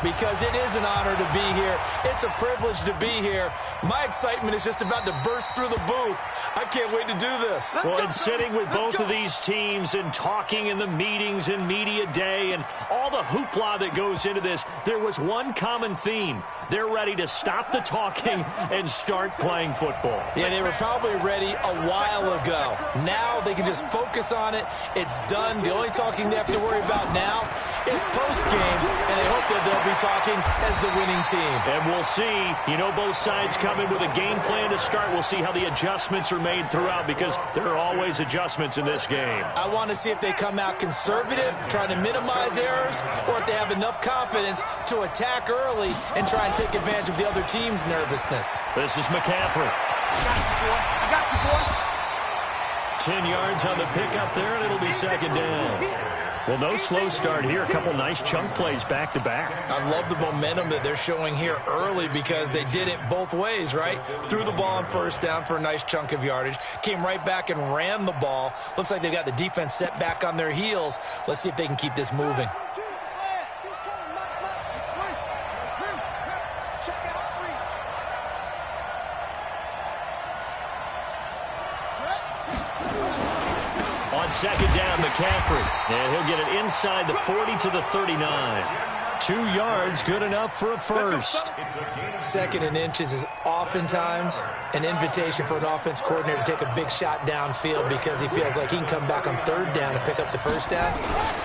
because it is an honor to be here. It's a privilege to be here. My excitement is just about to burst through the booth. I can't wait to do this. Well, and sitting with both of these teams and talking in the meetings and media day and all the hoopla that goes into this, there was one common theme. They're ready to stop the talking and start playing football. Yeah, they were probably ready a while ago. Now they can just focus on it. It's done. The only talking they have to worry about now is post-game, and they hope that they'll be talking as the winning team. And we'll see. You know, both sides come in with a game plan to start. We'll see how the adjustments are made throughout, because there are always adjustments in this game. I want to see if they come out conservative, trying to minimize errors, or if they have enough confidence to attack early and try and take advantage of the other team's nervousness. This is McCaffrey. I got you, boy. 10 yards on the pickup there, and it'll be second down. Well, no slow start here. A couple nice chunk plays back-to-back. I love the momentum that they're showing here early, because they did it both ways, right? Threw the ball on first down for a nice chunk of yardage, came right back and ran the ball. Looks like they've got the defense set back on their heels. Let's see if they can keep this moving. Second down, McCaffrey. And he'll get it inside the 40 to the 39. 2 yards, good enough for a first. Second and inches is oftentimes an invitation for an offense coordinator to take a big shot downfield, because he feels like he can come back on third down and pick up the first down.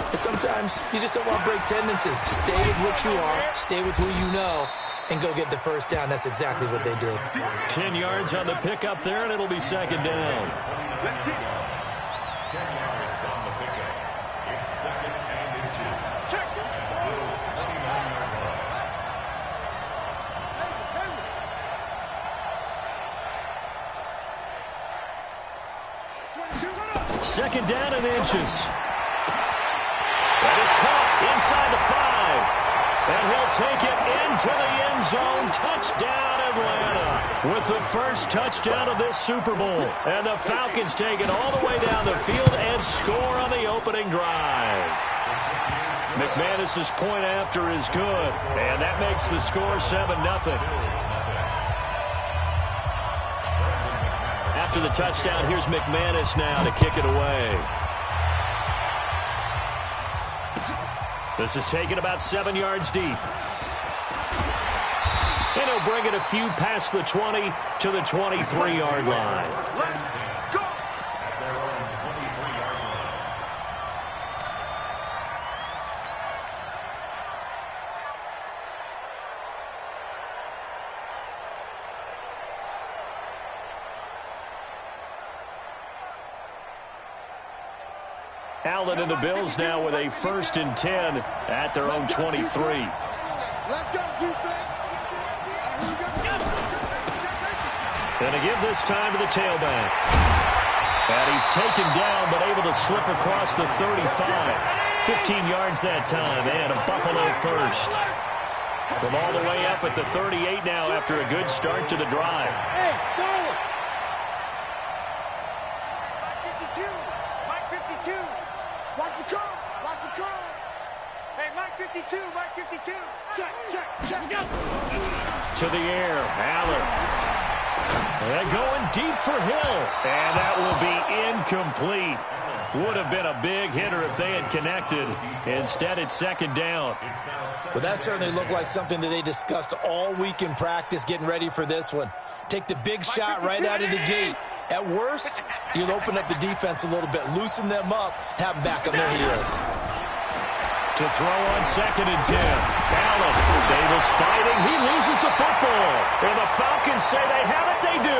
But sometimes you just don't want to break tendency. Stay with what you are, stay with who you know, and go get the first down. That's exactly what they did. 10 yards on the pickup there, and it'll be second down. Second down and inches. That is caught inside the 5. And he'll take it into the end zone. Touchdown, Atlanta. With the first touchdown of this Super Bowl. And the Falcons take it all the way down the field and score on the opening drive. McManus's point after is good. And that makes the score 7-0. After the touchdown, here's McManus now to kick it away. This is taken about 7 yards deep. And he'll bring it a few past the 20 to the 23-yard line. Allen and the Bills now with a 1st and 10 at their own 23. Let's go, defense. And to give this time to the tailback. And he's taken down, but able to slip across the 35. 15 yards that time, and a Buffalo first. From all the way up at the 38 now after a good start to the drive. Hey, Charlie. Mike 52. Watch the curl. Watch the curl. Hey, Mike 52. Mike 52. Check. Go. To the air. Allen. And going deep for Hill. And that will be incomplete. Would have been a big hitter if they had connected. Instead, it's second down. Well, that certainly looked like something that they discussed all week in practice, getting ready for this one. Take the big shot right out of the gate. At worst, you'll open up the defense a little bit, loosen them up, have them back on their heels. To throw on 2nd and 10. Allen. Davis fighting. He loses the football. And the Falcons say they have it. They do.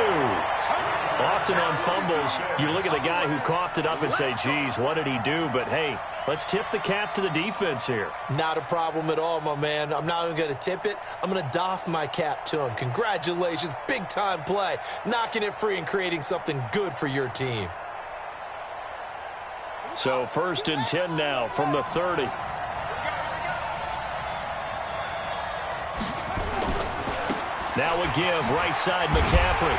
Often on fumbles, you look at the guy who coughed it up and say, geez, what did he do? But, hey, let's tip the cap to the defense here. Not a problem at all, my man. I'm not even going to tip it. I'm going to doff my cap to him. Congratulations. Big-time play. Knocking it free and creating something good for your team. So 1st and 10 now from the 30. Now a give, right side McCaffrey.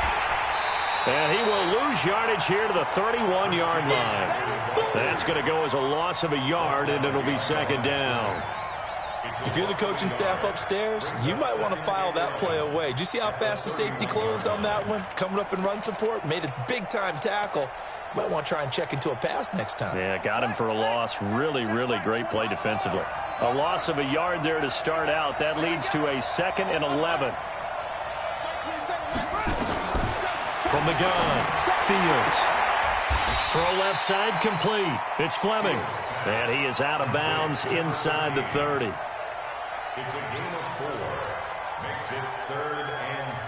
And he will lose yardage here to the 31-yard line. That's going to go as a loss of a yard, and it'll be second down. If you're the coaching staff upstairs, you might want to file that play away. Did you see how fast the safety closed on that one? Coming up in run support, made a big-time tackle. You might want to try and check into a pass next time. Yeah, got him for a loss. Really, really great play defensively. A loss of a yard there to start out. That leads to a 2nd and 11. From the gun, Fields. Throw left side complete. It's Fleming. And he is out of bounds inside the 30. It's a gain of 4. Makes it 3rd and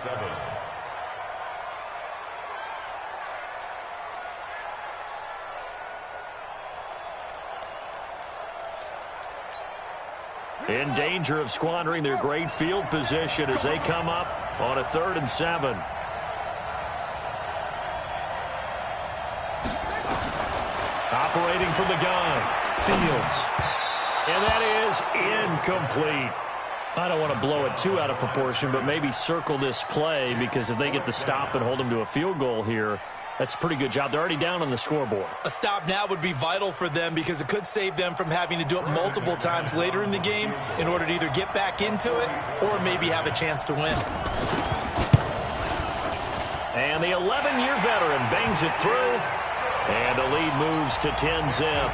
7. In danger of squandering their great field position as they come up on a 3rd and 7. Operating from the gun, Fields. And that is incomplete. I don't want to blow it too out of proportion, but maybe circle this play, because if they get the stop and hold them to a field goal here, that's a pretty good job. They're already down on the scoreboard. A stop now would be vital for them, because it could save them from having to do it multiple times later in the game in order to either get back into it or maybe have a chance to win. And the 11-year veteran bangs it through, and the lead moves to 10-zip.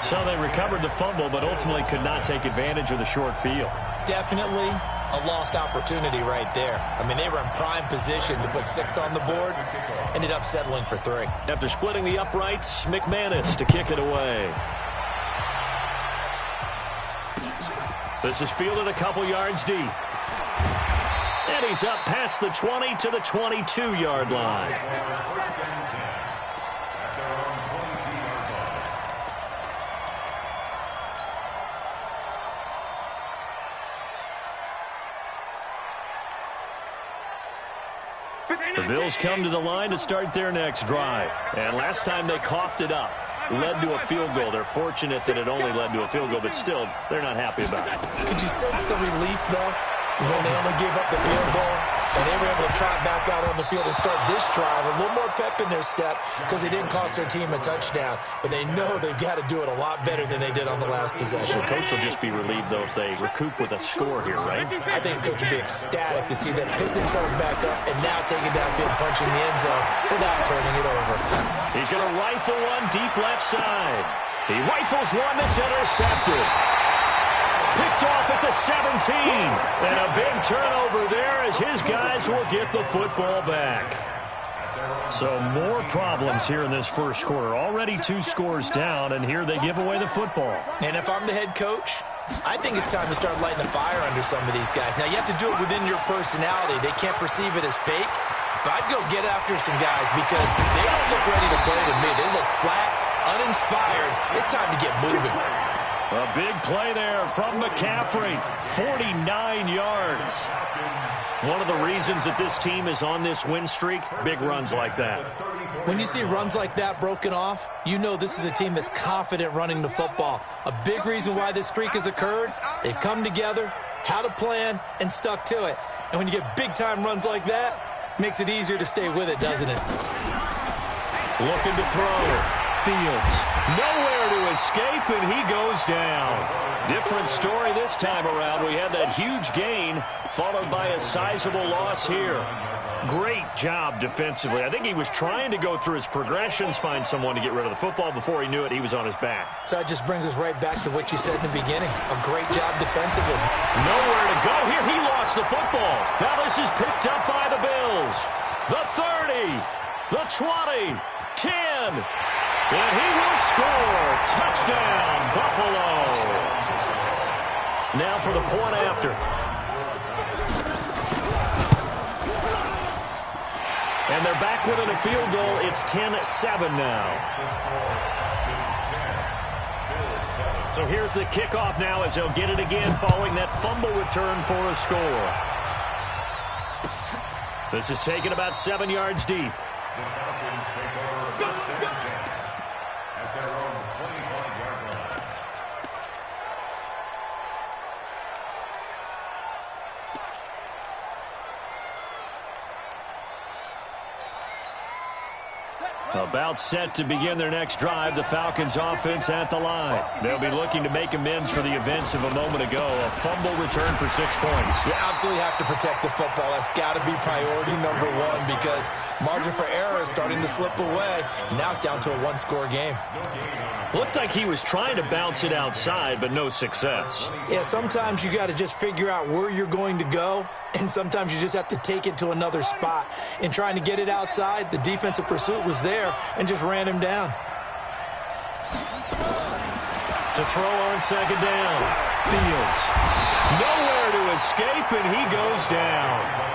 So they recovered the fumble, but ultimately could not take advantage of the short field. Definitely a lost opportunity right there. I mean, they were in prime position to put 6 on the board. Ended up settling for 3. After splitting the uprights, McManus to kick it away. This is fielded a couple yards deep. And he's up past the 20 to the 22-yard line. The Bills come to the line to start their next drive. And last time they coughed it up, led to a field goal. They're fortunate that it only led to a field goal, but still, they're not happy about it. Could you sense the relief, though, when they only gave up the field goal? And they were able to trot back out on the field and start this drive. A little more pep in their step, because they didn't cost their team a touchdown. But they know they've got to do it a lot better than they did on the last possession. The coach will just be relieved, though, if they recoup with a score here, right? I think the coach will be ecstatic to see them pick themselves back up and now take it downfield, punching the end zone without turning it over. He's going to rifle one deep left side. He rifles one that's intercepted. Picked off at the 17. And a big turnover there as his guys will get the football back. So more problems here in this first quarter. Already 2 scores down, and here they give away the football. And if I'm the head coach, I think it's time to start lighting a fire under some of these guys. Now, you have to do it within your personality. They can't perceive it as fake. But I'd go get after some guys, because they don't look ready to play to me. They look flat, uninspired. It's time to get moving. A big play there from McCaffrey, 49 yards. One of the reasons that this team is on this win streak, big runs like that. When you see runs like that broken off, you know this is a team that's confident running the football. A big reason why this streak has occurred, they've come together, had a plan, and stuck to it. And when you get big-time runs like that, it makes it easier to stay with it, doesn't it? Looking to throw. Fields nowhere to escape, and he goes down. Different story this time around. We had that huge gain followed by a sizable loss here. Great job defensively. I think he was trying to go through his progressions, find someone to get rid of the football. Before he knew it, he was on his back. So that just brings us right back to what you said in the beginning. A great job defensively. Nowhere to go here. He lost the football. Now this is picked up by the Bills. The 30, the 20, 10. And he will score. Touchdown, Buffalo. Now for the point after. And they're back within a field goal. It's 10-7 now. So here's the kickoff now as they'll get it again following that fumble return for a score. This is taken about 7 yards deep. About set to begin their next drive, the Falcons offense at the line. They'll be looking to make amends for the events of a moment ago. A fumble return for 6 points. You absolutely have to protect the football. That's got to be priority number one because margin for error is starting to slip away. And now it's down to a one-score game. Looked like he was trying to bounce it outside, but no success. Yeah, sometimes you got to just figure out where you're going to go, and sometimes you just have to take it to another spot. In trying to get it outside, the defensive pursuit was there and just ran him down. To throw on second down. Fields. Nowhere to escape, and he goes down.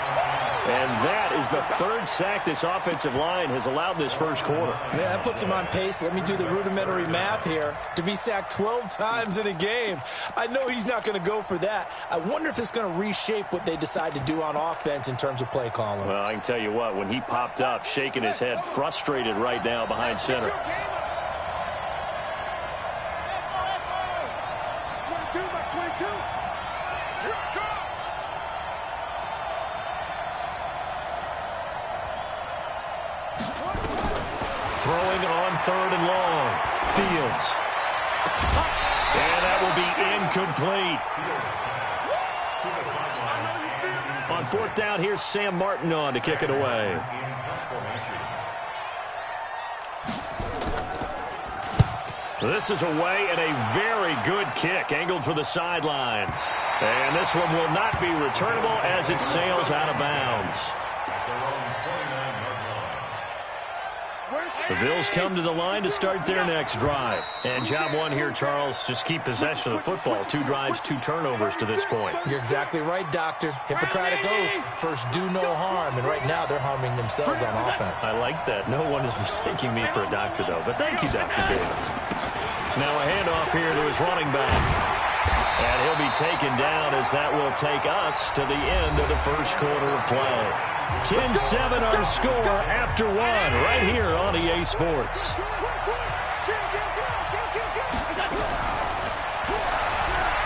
And that is the third sack this offensive line has allowed this first quarter. Yeah, that puts him on pace. Let me do the rudimentary math here. To be sacked 12 times in a game, I know he's not going to go for that. I wonder if it's going to reshape what they decide to do on offense in terms of play calling. Well, I can tell you what, when he popped up, shaking his head, frustrated right now behind center. 22 by 22. Here I come. Throwing on third and long. Fields. And that will be incomplete. On fourth down, here's Sam Martin on to kick it away. This is away and a very good kick, angled for the sidelines. And this one will not be returnable as it sails out of bounds. The Bills come to the line to start their next drive. And job one here, Charles, just keep possession of the football. 2 drives, 2 turnovers to this point. You're exactly right, Doctor. Hippocratic oath. First, do no harm. And right now, they're harming themselves on offense. I like that. No one is mistaking me for a doctor, though. But thank you, Dr. Davis. Now a handoff here to his running back. And he'll be taken down as that will take us to the end of the first quarter of play. 10-7 our score after 1 right here on EA Sports.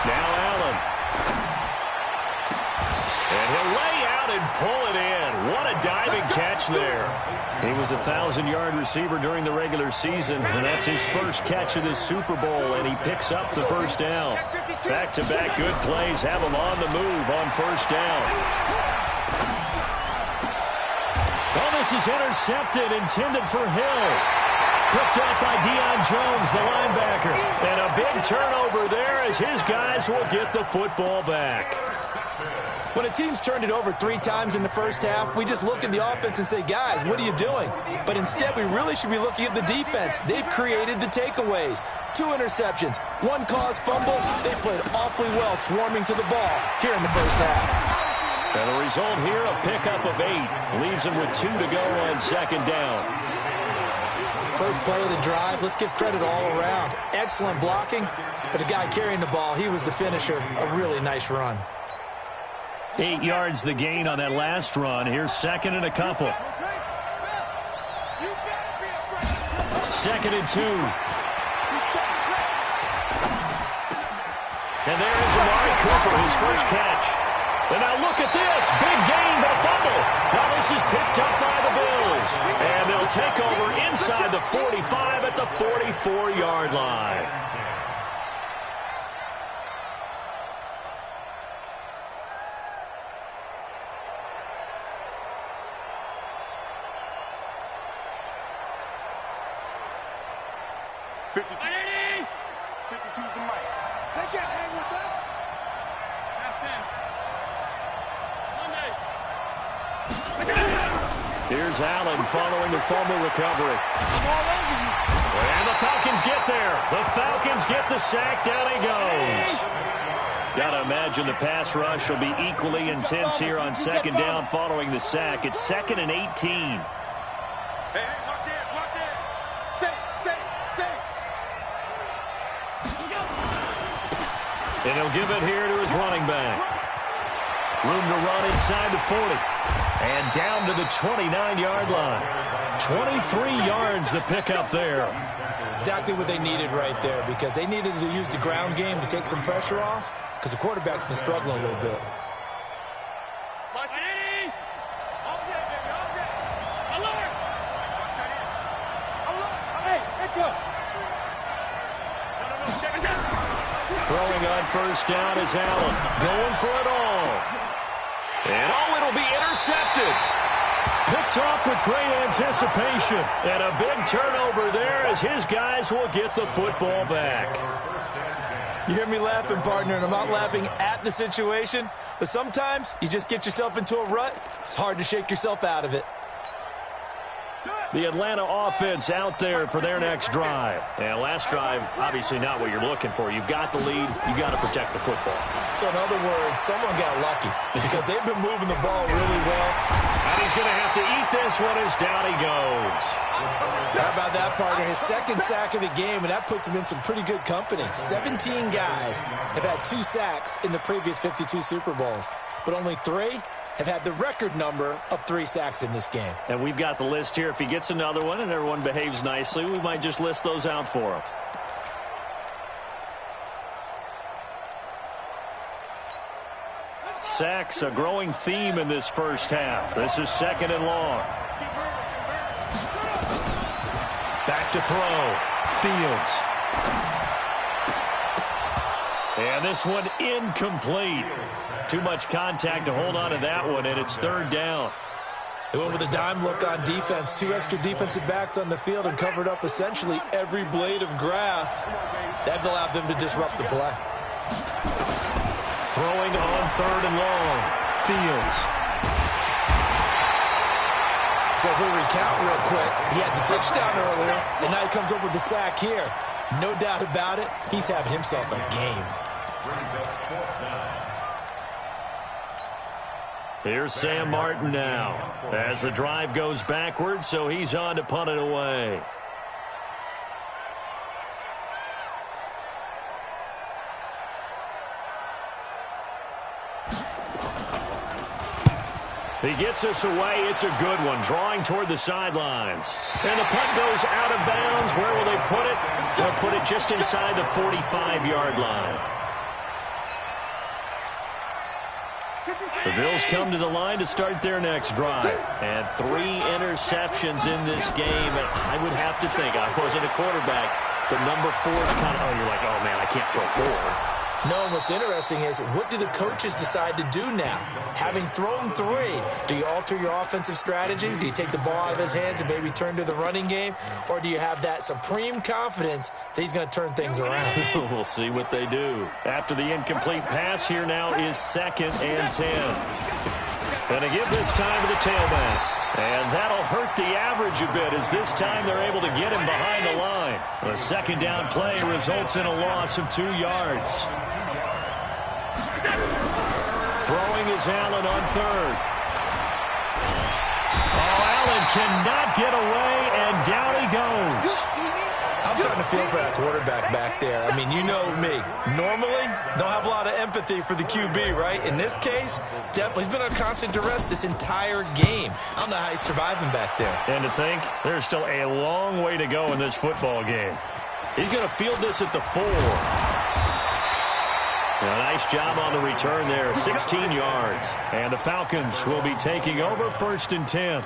Now Allen. And he'll lay out and pull it in. What a diving catch there. He was a 1,000-yard receiver during the regular season, and that's his first catch of this Super Bowl, and he picks up the first down. Back-to-back good plays have him on the move on first down. Oh, this is intercepted, intended for Hill. Picked up by Deion Jones, the linebacker. And a big turnover there as his guys will get the football back. When a team's turned it over 3 times in the first half, we just look at the offense and say, guys, what are you doing? But instead, we really should be looking at the defense. They've created the takeaways. 2 interceptions, 1 caused fumble. They played awfully well swarming to the ball here in the first half. And the result here, a pickup of 8. Leaves them with 2 to go on second down. First play of the drive, let's give credit all around. Excellent blocking, but the guy carrying the ball, he was the finisher. A really nice run. 8 yards the gain on that last run. Here's second and a couple. Second and 2. And there is Amari Cooper, his first catch. And now look at this. Big gain, but a fumble. Now this is picked up by the Bills. And they'll take over inside the 45 at the 44-yard line. Here's Allen following the fumble recovery. And the Falcons get there. The Falcons get the sack. Down he goes. Got to imagine the pass rush will be equally intense here on second down following the sack. It's 2nd and 18. Hey, watch it. Safe. And he'll give it here to his running back. Room to run inside the 40. And down to the 29-yard line. 23 yards the pickup there. Exactly what they needed right there because they needed to use the ground game to take some pressure off because the quarterback's been struggling a little bit. first down is Allen going for it all. And it'll be intercepted. Picked off with great anticipation. And a big turnover there as his guys will get the football back. You hear me laughing, partner, and I'm not laughing at the situation, but sometimes you just get yourself into a rut. It's hard to shake yourself out of it. The Atlanta offense out there for their next drive. And last drive, obviously not what you're looking for. You've got the lead. You've got to protect the football. So in other words, someone got lucky because they've been moving the ball really well. And he's going to have to eat this one as down he goes. How about that, partner? His second sack of the game, and that puts him in some pretty good company. 17 guys have had 2 sacks in the previous 52 Super Bowls, but only 3 have had the record number of 3 sacks in this game. And we've got the list here. If he gets another one and everyone behaves nicely, we might just list those out for him. Sacks, a growing theme in this first half. This is 2nd and long. Back to throw. Fields. And this one incomplete. Too much contact to hold on to that one, and it's 3rd down. They went with a dime look on defense. 2 extra defensive backs on the field and covered up essentially every blade of grass. That allowed them to disrupt the play. Throwing on 3rd and long. Fields. So if we recount real quick, he had the touchdown earlier, and now he comes up with the sack here. No doubt about it, he's having himself a game. Here's Sam Martin now as the drive goes backwards, so he's on to punt it away. He gets us away. It's a good one, drawing toward the sidelines. And the punt goes out of bounds. Where will they put it? They'll put it just inside the 45-yard line. The Bills come to the line to start their next drive. And 3 interceptions in this game. And I would have to think, I wasn't a quarterback, but number 4 is kind of, you're like, oh, man, I can't throw 4. No, what's interesting is, what do the coaches decide to do now? Having thrown 3, do you alter your offensive strategy? Do you take the ball out of his hands and maybe turn to the running game? Or do you have that supreme confidence that he's going to turn things around? We'll see what they do. After the incomplete pass, here now is 2nd and 10. And to give this time to the tailback. And that'll hurt the average a bit as this time they're able to get him behind the line. The 2nd down play results in a loss of 2 yards. Throwing is Allen on 3rd. Oh, Allen cannot get away, and down he goes. I'm starting to feel for that quarterback back there. I mean, you know me. Normally, don't have a lot of empathy for the QB, right? In this case, definitely. He's been under constant duress this entire game. I don't know how he's surviving back there. And to think, there's still a long way to go in this football game. He's going to field this at the 4. A nice job on the return there, 16 yards. And the Falcons will be taking over 1st and 10.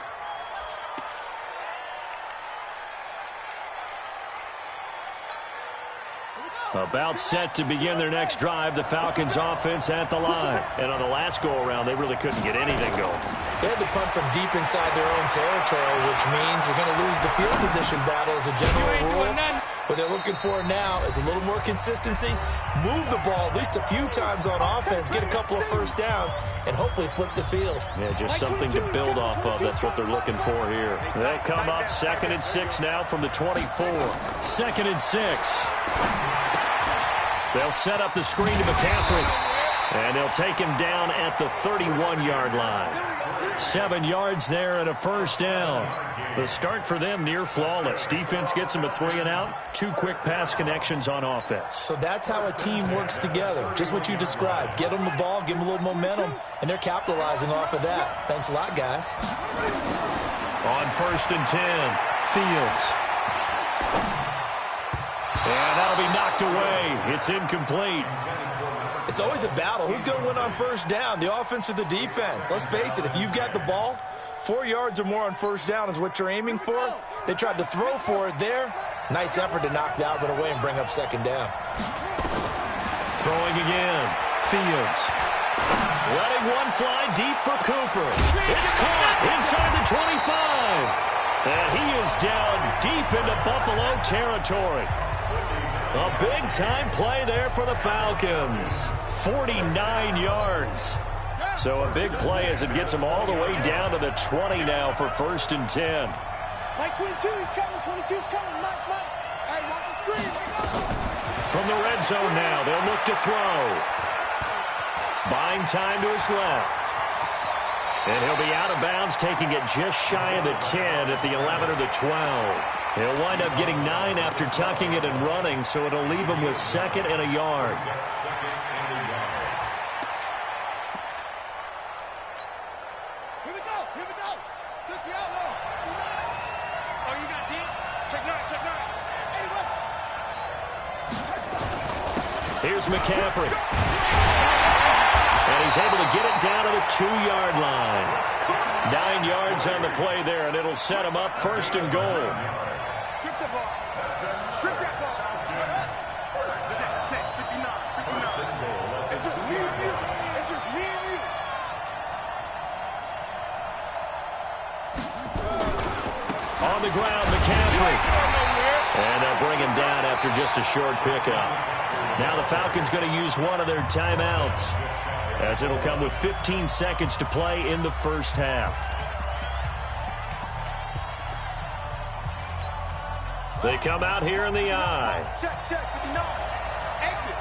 About set to begin their next drive, the Falcons offense at the line. And on the last go-around, they really couldn't get anything going. They had to punt from deep inside their own territory, which means they're going to lose the field position battle as a general rule. What they're looking for now is a little more consistency, move the ball at least a few times on offense, get a couple of first downs, and hopefully flip the field. Yeah, just something to build off of. That's what they're looking for here. They'll come up 2nd and 6 now from the 24. 2nd and 6. They'll set up the screen to McCaffrey, and they'll take him down at the 31-yard line. 7 yards there and a first down. The start for them near flawless. Defense gets them a 3 and out. 2 quick pass connections on offense. So that's how a team works together. Just what you described. Get them the ball, give them a little momentum, and they're capitalizing off of that. Thanks a lot, guys. On 1st and 10, Fields. And that'll be knocked away. It's incomplete. It's always a battle. Who's going to win on first down, the offense or the defense? Let's face it, if you've got the ball, 4 yards or more on first down is what you're aiming for. They tried to throw for it there. Nice effort to knock that one away and bring up 2nd down. Throwing again. Fields. Letting one fly deep for Cooper. It's caught inside the 25. And he is down deep into Buffalo territory. A big-time play there for the Falcons. 49 yards. So a big play as it gets him all the way down to the 20 now for 1st and 10. Mike 22, he's coming. 22's coming. Mike. Hey, watch the screen. From the red zone now, they'll look to throw. Buying time to his left. And he'll be out of bounds, taking it just shy of the 10 at the 11 or the 12. He'll wind up getting 9 after tucking it and running, so it'll leave him with 2nd and a yard. Here we go. 60 outlaw. Oh, you got deep? Check 9. Here's McCaffrey. And he's able to get it down to the 2-yard line. 9 yards on the play there, and it'll set him up 1st and goal. Strip the ball. Strip that ball. Check. 59. It's just me and you. On the ground, McCaffrey. And they'll bring him down after just a short pickup. Now the Falcons going to use one of their timeouts, as it'll come with 15 seconds to play in the first half. They come out here in the eye. Check. 59. Exit.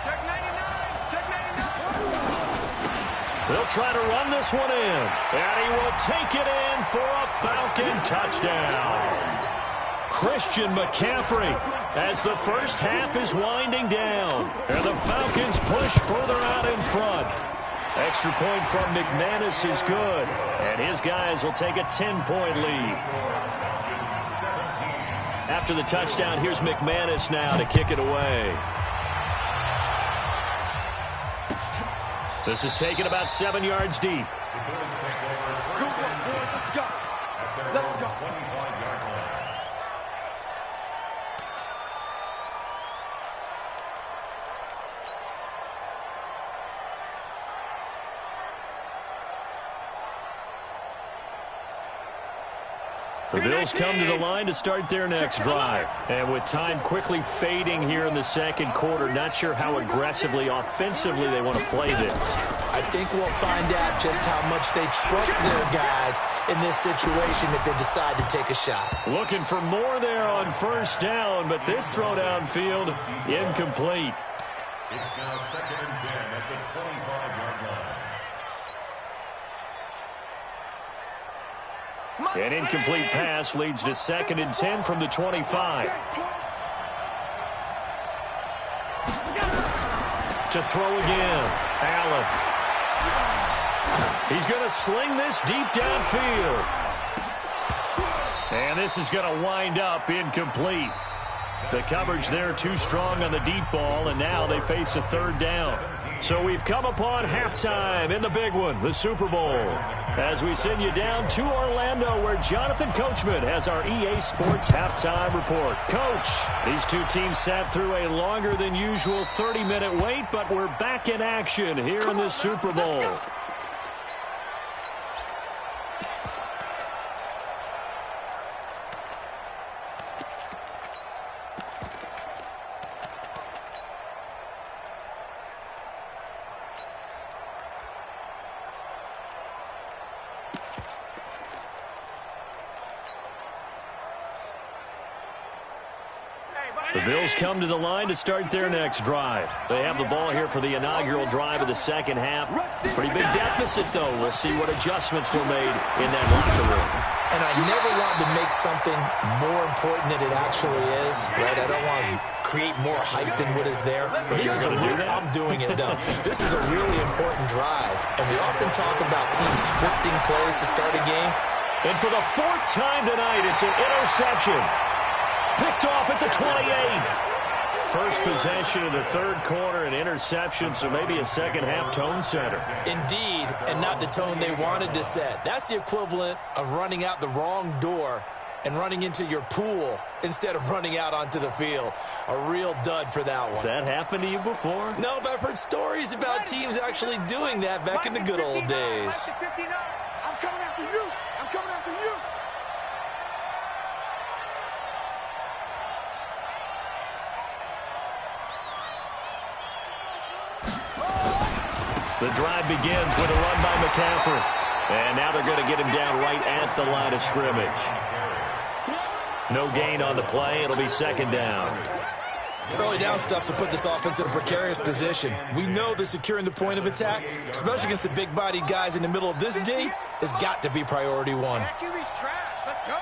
Check 99. They'll try to run this one in. And he will take it in for a Falcon touchdown. Christian McCaffrey, as the first half is winding down. And the Falcons push further out in front. Extra point from McManus is good. And his guys will take a 10-point lead. After the touchdown, here's McManus now to kick it away. This is taken about 7 yards deep. Let's go. The Bills come to the line to start their next drive. And with time quickly fading here in the second quarter, not sure how aggressively, offensively they want to play this. I think we'll find out just how much they trust their guys in this situation if they decide to take a shot. Looking for more there on 1st down, but this throw downfield incomplete. It's now 2nd and 10 at the 25-yard line. An incomplete pass leads to 2nd and 10 from the 25. To throw again, Allen. He's going to sling this deep downfield. And this is going to wind up incomplete. The coverage there too strong on the deep ball, and now they face a 3rd down. So we've come upon halftime in the big one, the Super Bowl, as we send you down to Orlando, where Jonathan Coachman has our EA Sports halftime report. Coach, these two teams sat through a longer than usual 30-minute wait, but we're back in action here in the Super Bowl. The Bills come to the line to start their next drive. They have the ball here for the inaugural drive of the second half. Pretty big deficit, though. We'll see what adjustments were made in that locker room. And I never want to make something more important than it actually is, right? I don't want to create more hype than what is there. But this is I'm doing it, though. This is a really important drive. And we often talk about teams scripting plays to start a game. And for the 4th time tonight, it's an interception. Picked off at the 28. First possession of the 3rd quarter, an interception, so maybe a second-half tone setter. Indeed, and not the tone they wanted to set. That's the equivalent of running out the wrong door and running into your pool instead of running out onto the field. A real dud for that one. Has that happened to you before? No, but I've heard stories about teams actually doing that back in the good old days. I'm coming after you. I'm coming after you. The drive begins with a run by McCaffrey. And now they're going to get him down right at the line of scrimmage. No gain on the play. It'll be second down. Early down stuff to put this offense in a precarious position. We know that securing the point of attack, especially against the big-bodied guys in the middle of this D, has got to be priority one. QB's trash. Let's go.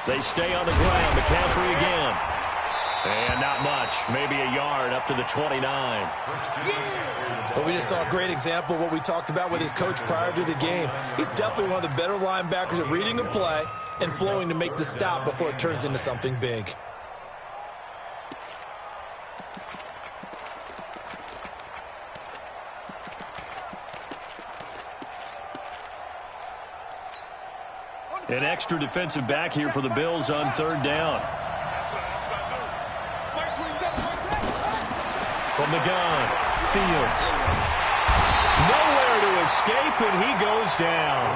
They stay on the ground. McCaffrey again. And not much. Maybe a yard up to the 29. But we just saw a great example of what we talked about with his coach prior to the game. He's definitely one of the better linebackers at reading a play and flowing to make the stop before it turns into something big. An extra defensive back here for the Bills on third down. From the gun, Fields. Nowhere to escape, and he goes down.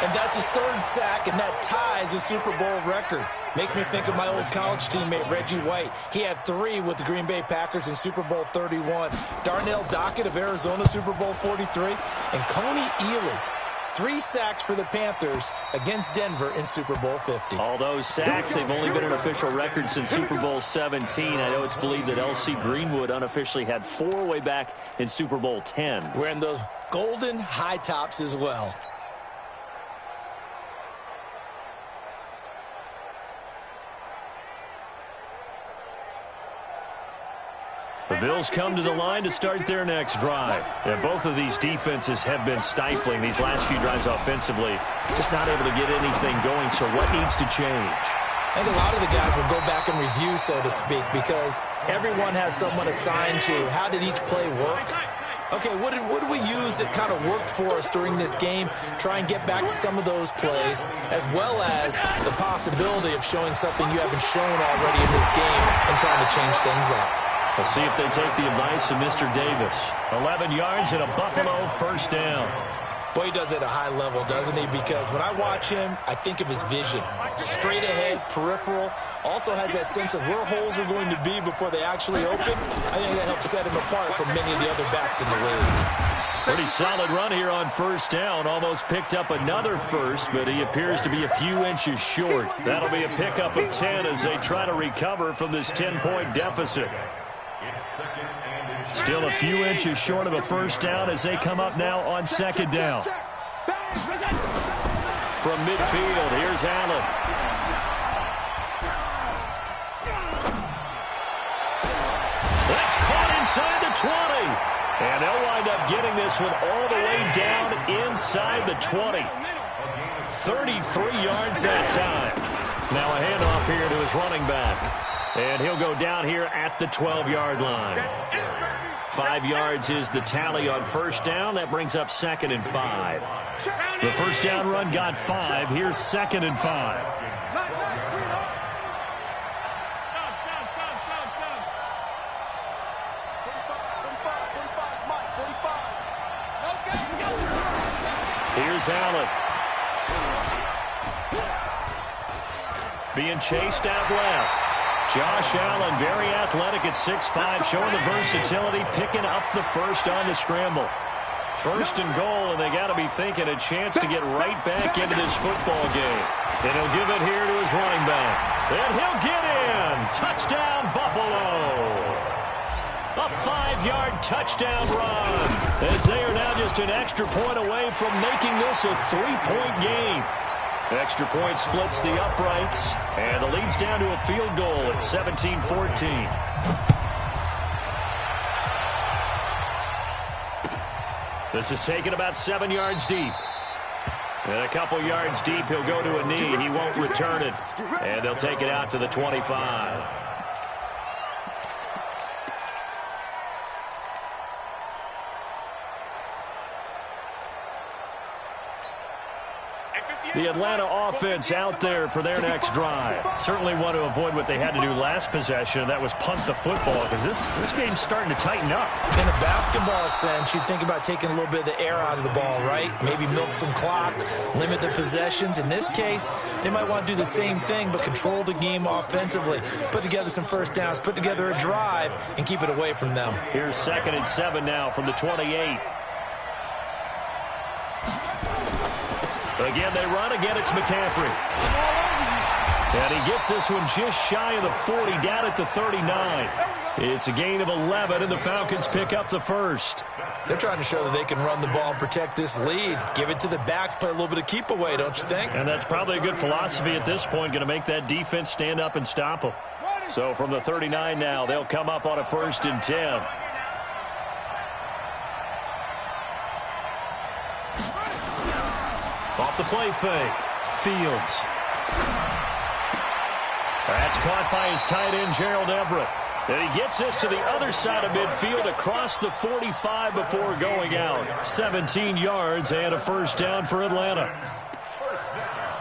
And that's his third sack, and that ties a Super Bowl record. Makes me think of my old college teammate, Reggie White. He had 3 with the Green Bay Packers in Super Bowl 31. Darnell Dockett of Arizona, Super Bowl 43. And Coney Ealy, 3 sacks for the Panthers against Denver in Super Bowl 50. All those sacks, they've only been an official record since Super Bowl 17. I know it's believed that L.C. Greenwood unofficially had 4 way back in Super Bowl 10. Wearing those golden high tops as well. The Bills come to the line to start their next drive. And both of these defenses have been stifling these last few drives offensively. Just not able to get anything going, so what needs to change? I think a lot of the guys will go back and review, so to speak, because everyone has someone assigned to how did each play work. Okay, what did we use that kind of worked for us during this game? Try and get back to some of those plays, as well as the possibility of showing something you haven't shown already in this game and trying to change things up. We'll see if they take the advice of Mr. Davis. 11 yards and a Buffalo first down. Boy, he does it at a high level, doesn't he? Because when I watch him, I think of his vision. Straight ahead, peripheral. Also has that sense of where holes are going to be before they actually open. I think that helps set him apart from many of the other backs in the league. Pretty solid run here on first down. Almost picked up another first, but he appears to be a few inches short. That'll be a pickup of 10 as they try to recover from this 10-point deficit. Still a few inches short of a first down as they come up now on second down. From midfield, here's Allen. That's caught inside the 20. And they'll wind up getting this one all the way down inside the 20. 33 yards that time. Now a handoff here to his running back. And he'll go down here at the 12-yard line. 5 yards is the tally on first down. That brings up second and 5. The first down run got 5. Here's second and 5. Here's Allen. Being chased out left. Josh Allen, very athletic at 6'5", showing the versatility, picking up the first on the scramble. First and goal, and they got to be thinking a chance to get right back into this football game. And he'll give it here to his running back. And he'll get in. Touchdown, Buffalo. A 5-yard touchdown run, as they are now just an extra point away from making this a 3-point game. Extra point splits the uprights, and the lead's down to a field goal at 17-14. This is taken about 7 yards deep. And a couple yards deep, he'll go to a knee. He won't return it, and they'll take it out to the 25. The Atlanta offense out there for their next drive. Certainly want to avoid what they had to do last possession, and that was punt the football, because this game's starting to tighten up. In a basketball sense, you think about taking a little bit of the air out of the ball, right? Maybe milk some clock, limit the possessions. In this case, they might want to do the same thing, but control the game offensively. Put together some first downs, put together a drive, and keep it away from them. Here's 2nd and 7 now from the 28. Again, they run. Again, it's McCaffrey. And he gets this one just shy of the 40, down at the 39. It's a gain of 11, and the Falcons pick up the first. They're trying to show that they can run the ball and protect this lead. Give it to the backs, play a little bit of keep away, don't you think? And that's probably a good philosophy at this point, going to make that defense stand up and stop them. So from the 39 now, they'll come up on a 1st and 10. Off the play fake. Fields. That's caught by his tight end, Gerald Everett. And he gets this to the other side of midfield across the 45 before going out. 17 yards and a first down for Atlanta. First down.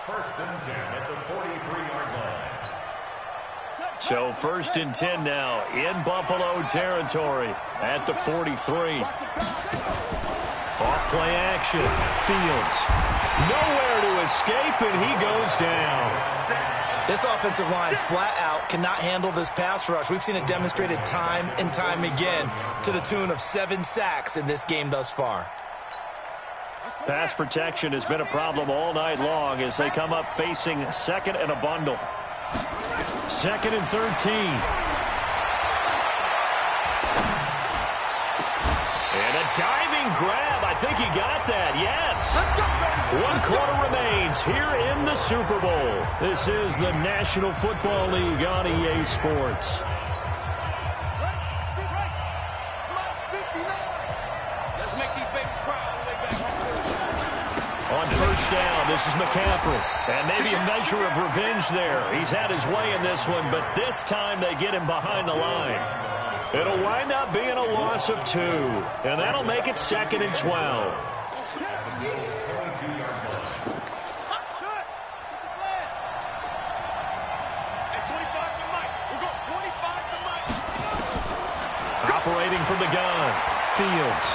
1st and 10 at the 43-yard line. So 1st and 10 now in Buffalo territory at the 43. Off play action. Fields. Nowhere to escape, and he goes down. This offensive line flat out cannot handle this pass rush. We've seen it demonstrated time and time again to the tune of 7 sacks in this game thus far. Pass protection has been a problem all night long as they come up facing 2nd and a bundle. 2nd and 13. And a diving grab. I think he got that. Yes. 1 quarter remains here in the Super Bowl. This is the National Football League on EA Sports. Let's make these babies cry all the way back. On 1st down, this is McCaffrey. And maybe a measure of revenge there. He's had his way in this one, but this time they get him behind the line. It'll wind up being a loss of 2, and that'll make it 2nd and 12. Operating from the gun, Fields.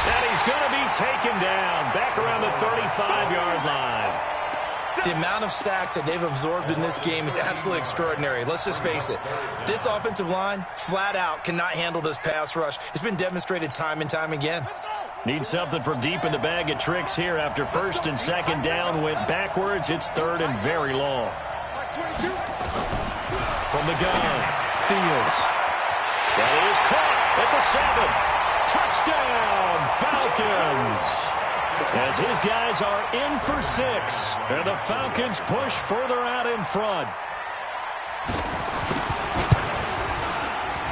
And he's going to be taken down back around the 35-yard line. The amount of sacks that they've absorbed in this game is absolutely extraordinary. Let's just face it. This offensive line, flat out, cannot handle this pass rush. It's been demonstrated time and time again. Need something from deep in the bag of tricks here after 1st and 2nd down went backwards. It's 3rd and very long. From the gun, Fields. That is caught at the 7. Touchdown, Falcons. As his guys are in for 6, and the Falcons push further out in front.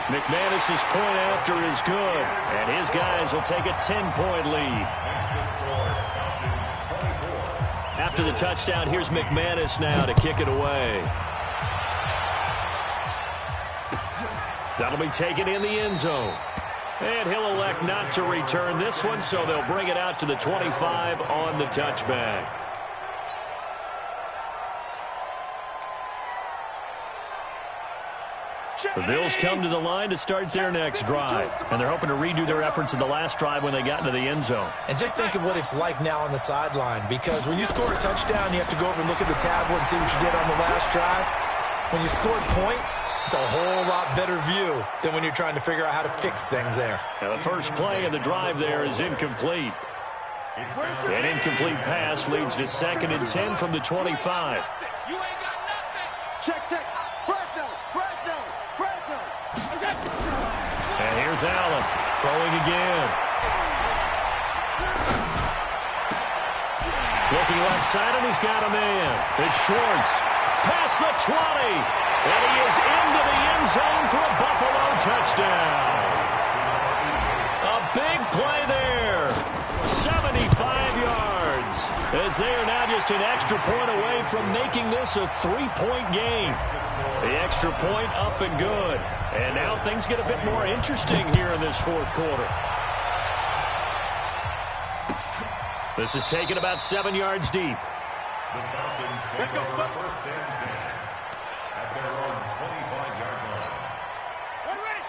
McManus's point after is good, and his guys will take a 10-point lead. After the touchdown, here's McManus now to kick it away. That'll be taken in the end zone. And he'll elect not to return this one, so they'll bring it out to the 25 on the touchback. The Bills come to the line to start their next drive, and they're hoping to redo their efforts in the last drive when they got into the end zone. And just think of what it's like now on the sideline, because when you score a touchdown, you have to go over and look at the tablet and see what you did on the last drive. When you scored points, it's a whole lot better view than when you're trying to figure out how to fix things there. Now the first play of the drive there is incomplete. An incomplete pass leads to 2nd and 10 from the 25. You ain't got nothing. Check, check. Fresno. And here's Allen throwing again. Looking left side, and he's got a man. It's Schwartz. Past the 20. And he is into the end zone for a Buffalo touchdown. A big play there. 75 yards. As they are now just an extra point away from making this a 3-point game. The extra point up and good. And now things get a bit more interesting here in this 4th quarter. This is taken about 7 yards deep. The Falcons take over first and 10 at their own 25-yard line.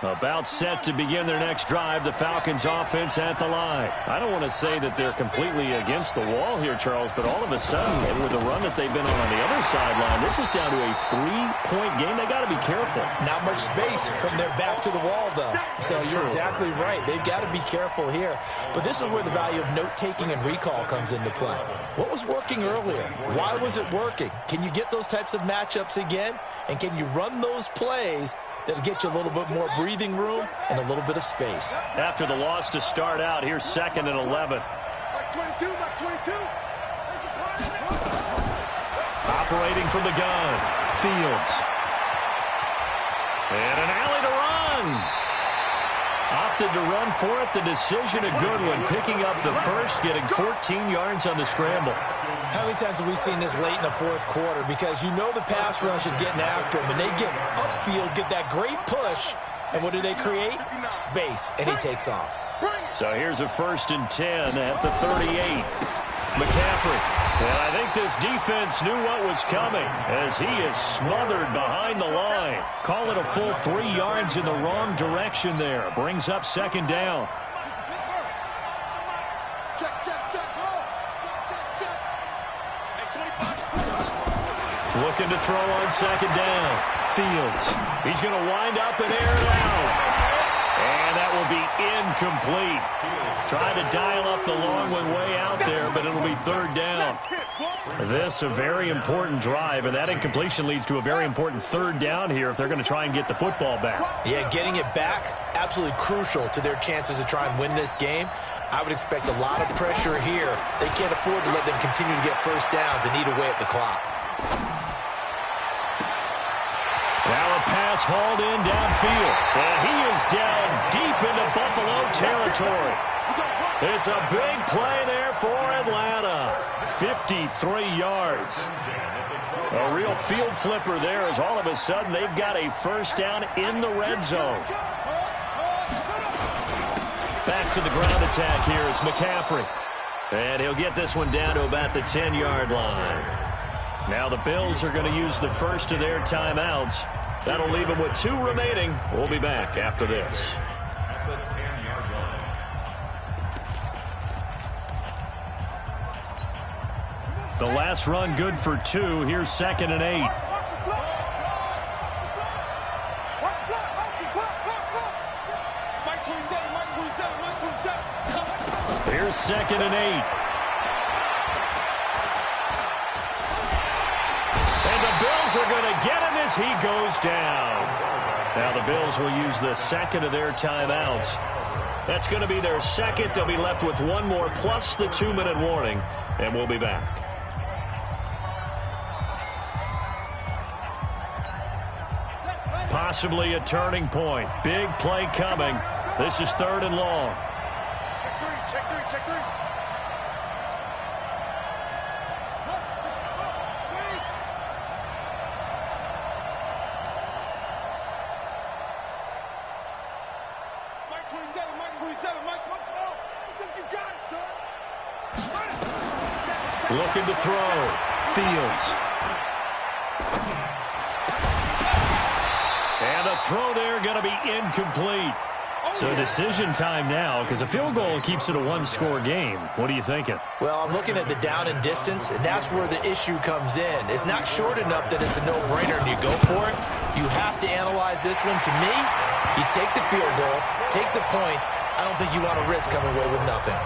About set to begin their next drive, the Falcons offense at the line. I don't want to say that they're completely against the wall here, Charles, but all of a sudden, with the run that they've been on the other sideline, this is down to a 3-point game. They got to be careful. Not much space from their back to the wall, though. So you're exactly right. They've got to be careful here. But this is where the value of note-taking and recall comes into play. What was working earlier? Why was it working? Can you get those types of matchups again? And can you run those plays that'll get you a little bit more breathing room and a little bit of space? After the loss to start out, here's 2nd and 11. Operating from the gun, Fields. And an alley to run. Opted to run for it. The decision a good one. Picking up the first, getting 14 yards on the scramble. How many times have we seen this late in the fourth quarter? Because you know the pass rush is getting after him, and they get upfield, get that great push, and what do they create? Space, and he takes off. So here's a 1st and 10 at the 38. McCaffrey. And I think this defense knew what was coming as he is smothered behind the line. Call it a full 3 yards in the wrong direction there. Brings up 2nd down. Looking to throw on 2nd down. Fields. He's going to wind up and air it out. And that will be incomplete. Trying to dial up the long one way out there, but it'll be 3rd down. This a very important drive, and that incompletion leads to a very important 3rd down here if they're going to try and get the football back. Yeah, getting it back, absolutely crucial to their chances to try and win this game. I would expect a lot of pressure here. They can't afford to let them continue to get first downs and eat away at the clock. Now a pass hauled in downfield. And he is down deep into Buffalo territory. It's a big play there for Atlanta. 53 yards. A real field flipper there as all of a sudden they've got a first down in the red zone. Back to the ground attack here. It's McCaffrey. And he'll get this one down to about the 10-yard line. Now the Bills are going to use the first of their timeouts. That'll leave them with 2 remaining. We'll be back after this. At the 10-yard line. The last run good for 2. Here's 2nd and 8. Here's 2nd and 8. And the Bills are going to get him as he goes down. Now the Bills will use the 2nd of their timeouts. That's going to be their 2nd. They'll be left with 1 more plus the 2-minute warning, and we'll be back. Possibly a turning point. Big play coming. This is 3rd and long. Check three. Looking to throw. Fields. And the throw there going to be incomplete. So decision time now, because a field goal keeps it a 1-score game. What are you thinking? Well, I'm looking at the down and distance, and that's where the issue comes in. It's not short enough that it's a no-brainer and you go for it. You have to analyze this one. To me, you take the field goal, take the points. I don't think you want to risk coming away with nothing.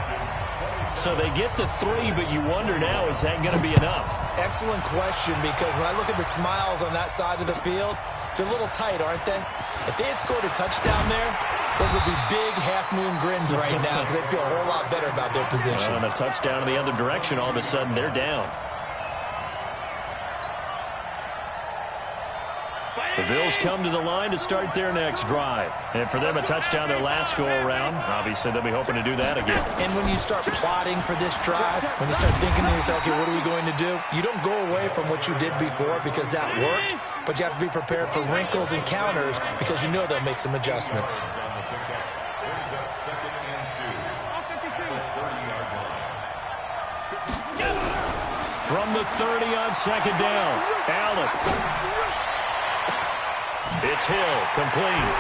So they get the 3, but you wonder now, is that going to be enough? Excellent question, because when I look at the smiles on that side of the field, they're a little tight, aren't they? If they had scored a touchdown there, those would be big half-moon grins right now because they'd feel a whole lot better about their position. On a touchdown in the other direction, all of a sudden they're down. The Bills come to the line to start their next drive. And for them, a touchdown their last go-around. Obviously, they'll be hoping to do that again. And when you start plotting for this drive, when you start thinking to yourself, okay, what are we going to do? You don't go away from what you did before because that worked, but you have to be prepared for wrinkles and counters because you know they'll make some adjustments. from the 30 on second down. Allen. It's Hill, complete.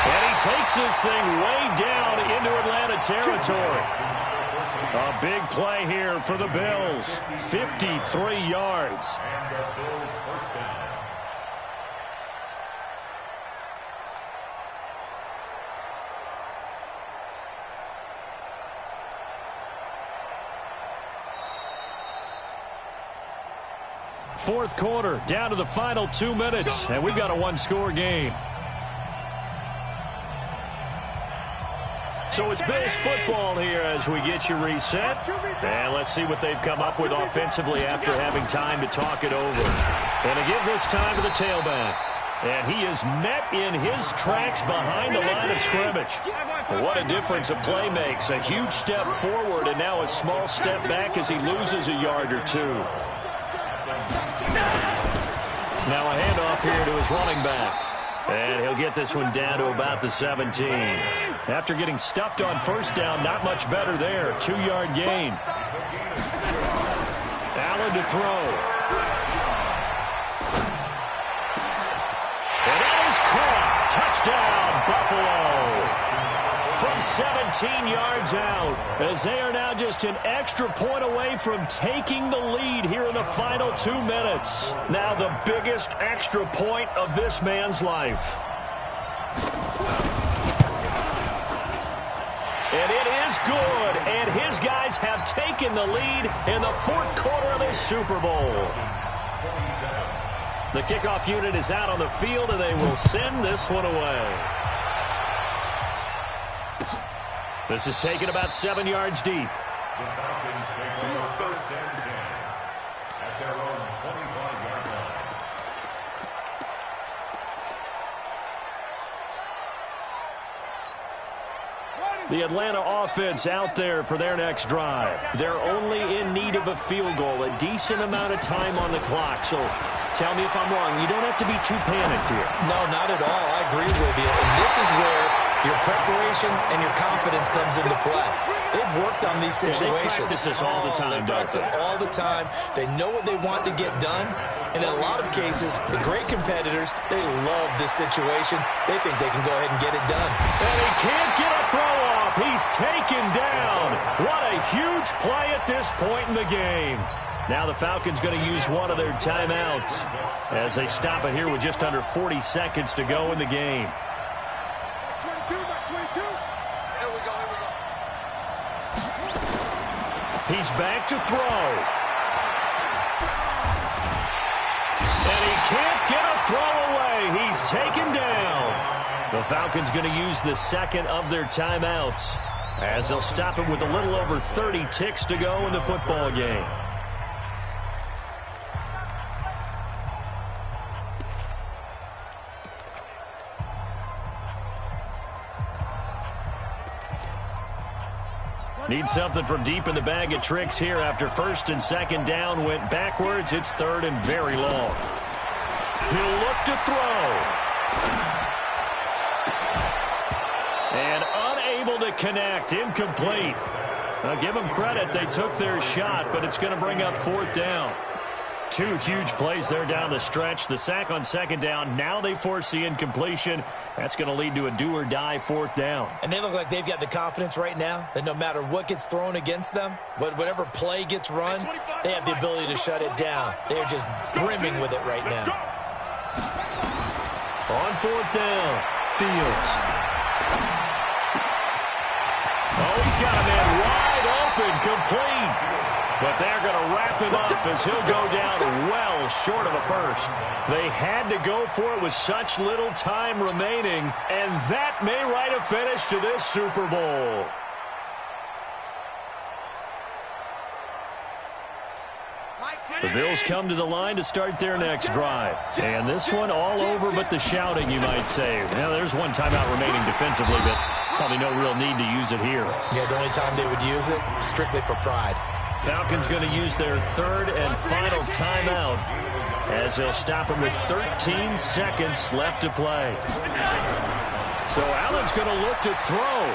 And he takes this thing way down into Atlanta territory. A big play here for the Bills. 53 yards. And the Bills first down. Fourth quarter, down to the final 2 minutes, and we've got a one-score game. So it's Bills football here as we get you reset. And let's see what they've come up with offensively after having time to talk it over. And again this time to the tailback. And he is met in his tracks behind the line of scrimmage. What a difference a play makes. A huge step forward and now a small step back as he loses a yard or two. Now a handoff here to his running back. And he'll get this one down to about the 17. After getting stuffed on first down, not much better there. 2-yard gain. Allen to throw. And that is caught. Touchdown, Buffalo. From 17 yards out, as they are now just an extra point away from taking the lead here in the final 2 minutes. Now the biggest extra point of this man's life. And it is good, and his guys have taken the lead in the fourth quarter of this Super Bowl. The kickoff unit is out on the field, and they will send this one away. This is taken about 7 yards deep. The Falcons take over first and 10 at their own 25-yard line. The Atlanta offense out there for their next drive. They're only in need of a field goal, a decent amount of time on the clock. So tell me if I'm wrong. You don't have to be too panicked here. No, not at all. I agree with you. And this is where your preparation and your confidence comes into play. They've worked on these situations. They practice this all the time, they practice it all the time. They know what they want to get done. And in a lot of cases, the great competitors, they love this situation. They think they can go ahead and get it done. And he can't get a throw off. He's taken down. What a huge play at this point in the game. Now the Falcons going to use one of their timeouts as they stop it here with just under 40 seconds to go in the game. 22, back 22. Here we go, here we go. He's back to throw. And he can't get a throw away. He's taken down. The Falcons going to use the second of their timeouts as they'll stop it with a little over 30 ticks to go in the football game. Need something from deep in the bag of tricks here after first and second down went backwards. It's third and very long. He'll look to throw. And unable to connect. Incomplete. Now give them credit. They took their shot, but it's going to bring up fourth down. Two huge plays there down the stretch. The sack on second down. Now they force the incompletion. That's going to lead to a do-or-die fourth down. And they look like they've got the confidence right now that no matter what gets thrown against them, whatever play gets run, they have the ability to shut it down. They are just brimming with it right now. On fourth down, Fields. Oh, he's got a man wide open, complete. But they're going to wrap him up as he'll go down well short of a first. They had to go for it with such little time remaining, and that may write a finish to this Super Bowl. The Bills come to the line to start their next drive. And this one all over but the shouting, you might say. Now, there's one timeout remaining defensively, but probably no real need to use it here. Yeah, the only time they would use it, strictly for pride. Falcons going to use their third and final timeout as they'll stop him with 13 seconds left to play. So Allen's going to look to throw.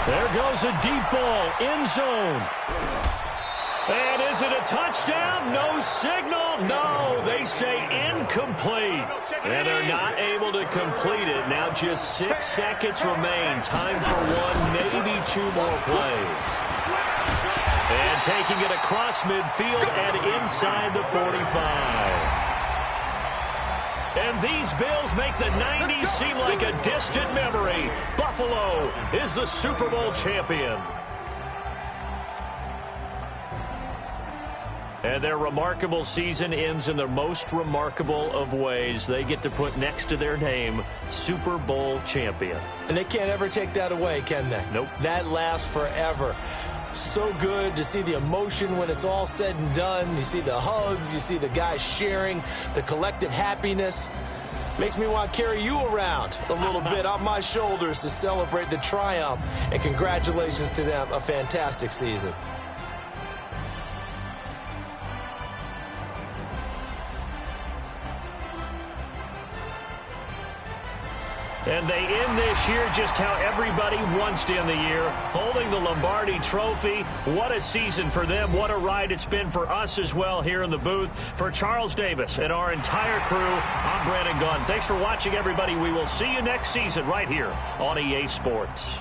There goes a deep ball, end zone. And is it a touchdown? No signal. No, they say incomplete. And they're not able to complete it. Now just 6 seconds remain. Time for one, maybe 2 more plays. And taking it across midfield and inside the 45. And these Bills make the 90s seem like a distant memory. Buffalo is the Super Bowl champion. And their remarkable season ends in the most remarkable of ways. They get to put next to their name, Super Bowl champion. And they can't ever take that away, can they? Nope. That lasts forever. So good to see the emotion when it's all said and done. You see the hugs, you see the guys sharing, the collective happiness. Makes me want to carry you around a little bit on my shoulders to celebrate the triumph. And congratulations to them, a fantastic season. And they end this year just how everybody wants to end the year, holding the Lombardi Trophy. What a season for them. What a ride it's been for us as well here in the booth. For Charles Davis and our entire crew, I'm Brandon Gaughan. Thanks for watching, everybody. We will see you next season right here on EA Sports.